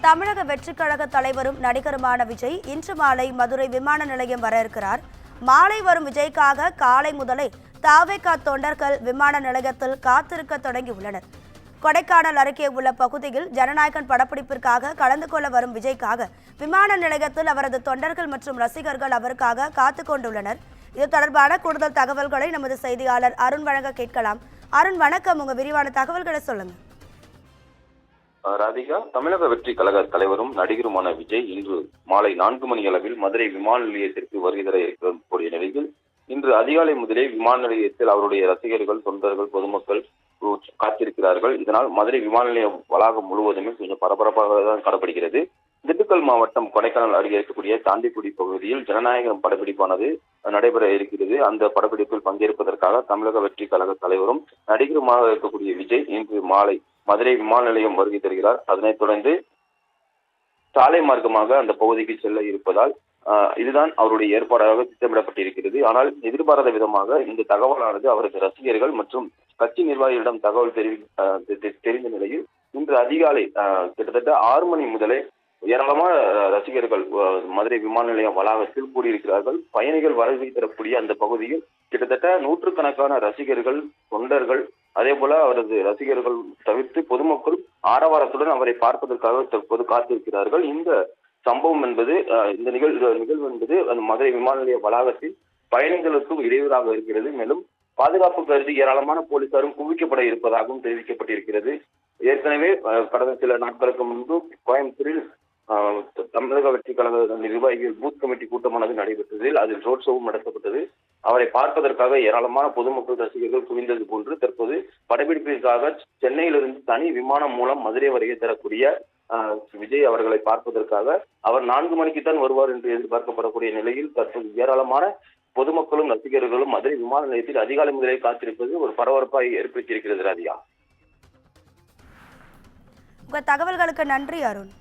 தமிழக வெற்றிக் கழக தலைவரும் நடிகருமான விஜய் இன்று மாலை மதுரை விமான நிலையம் வர இருக்கிறார். மாலை வரும் விஜய்க்காக காலை முதலே தாவேகா தொண்டர்கள் விமான நிலையத்தில் காத்திருக்க தொடங்கியுள்ளனர். கொடைக்கானல் அருகே உள்ள பகுதியில் ஜனநாயகன் படப்பிடிப்பிற்காக கலந்து கொள்ள வரும் விஜய்க்காக விமான நிலையத்தில் அவரது தொண்டர்கள் மற்றும் ரசிகர்கள் அவருக்காக காத்துக் கொண்டுள்ளனர். இது தொடர்பான கூடுதல் தகவல்களை நமது செய்தியாளர் அருண் வழங்க கேட்கலாம். அருண், வணக்கம். உங்க விரிவான தகவல்களை சொல்லுங்க. ராதிகா, தமிழக வெற்றி கழக தலைவரும் நடிகருமான விஜய் இன்று மாலை 4 மணி அளவில் மதுரை விமான நிலையத்திற்கு வருகை தர இருக்கக்கூடிய நிலையில் இன்று அதிகாலை முதலே விமான நிலையத்தில் அவருடைய ரசிகர்கள், தொண்டர்கள், பொதுமக்கள் காத்திருக்கிறார்கள். இதனால் மதுரை விமான நிலைய வளாகம் முழுவதுமே கொஞ்சம் பரபரப்பாக தான் காணப்படுகிறது. திண்டுக்கல் மாவட்டம் கொடைக்கானல் அருகே இருக்கக்கூடிய தாண்டிக்குடி பகுதியில் ஜனநாயகம் படப்பிடிப்பானது நடைபெற இருக்கிறது. அந்த படப்பிடிப்பில் பங்கேற்பதற்காக தமிழக வெற்றி கழக தலைவரும் நடிகருமாக இருக்கக்கூடிய விஜய் இன்று மாலை மதுரை விமான நிலையம் வருகை தருகிறார். அதனைத் தொடர்ந்து சாலை மார்க்கமாக அந்த பகுதிக்கு செல்ல இருப்பதால் இதுதான் அவருடைய ஏற்பாடாக திட்டமிடப்பட்டிருக்கிறது. ஆனால் எதிர்பாராத விதமாக இந்த தகவலானது அவரது ரசிகர்கள் மற்றும் கட்சி நிர்வாகிகளிடம் தகவல் தெரிந்த நிலையில் இன்று அதிகாலை கிட்டத்தட்ட 6 மணி முதலே ஏராளமான ரசிகர்கள் மதுரை விமான நிலையம் வளாகத்தில் கூடியிருக்கிறார்கள். பயணிகள் வருகை தரக்கூடிய அந்த பகுதியில் கிட்டத்தட்ட 100கணக்கான ரசிகர்கள், தொண்டர்கள், அதே போல அவரது ரசிகர்கள் தவிர்த்து பொதுமக்கள் ஆரவாரத்துடன் அவரை பார்ப்பதற்காக தற்போது காத்திருக்கிறார்கள். இந்த சம்பவம் என்பது இந்த நிகழ்வு என்பது அந்த மதுரை விமான நிலைய வளாகத்தில் பயணிகளுக்கும் இடையூறாக இருக்கிறது. மேலும் பாதுகாப்பு கருதி ஏராளமான போலீசாரும் குவிக்கப்பட இருப்பதாகவும் தெரிவிக்கப்பட்டிருக்கிறது. ஏற்கனவே கடந்த சில நாட்களுக்கு முன்பு கோயம்புத்தூரில் தமிழக வெற்றி கழக நிர்வாகிகள் பூத் கமிட்டி கூட்டமானது நடைபெற்றதில் அதில் ரோட் ஷோவும் நடத்தப்பட்டது. அவரை பார்ப்பதற்காக ஏராளமான பொதுமக்கள், ரசிகர்கள் குவிந்தது போன்று தற்போது படப்பிடிப்பிற்காக சென்னையிலிருந்து தனி விமானம் மூலம் மதுரை வருகை தரக்கூடிய விஜய் அவர்களை பார்ப்பதற்காக அவர் 4 மணிக்குத்தான் வருவார் என்று எதிர்பார்க்கப்படக்கூடிய நிலையில் தற்போது ஏராளமான பொதுமக்களும் ரசிகர்களும் மதுரை விமான நிலையத்தில் அதிகாலை முதலே காத்திருப்பது ஒரு பரபரப்பாக ஏற்படுத்தியிருக்கிறது. ராதிகா, உங்க தகவல்களுக்கு நன்றி அருண்.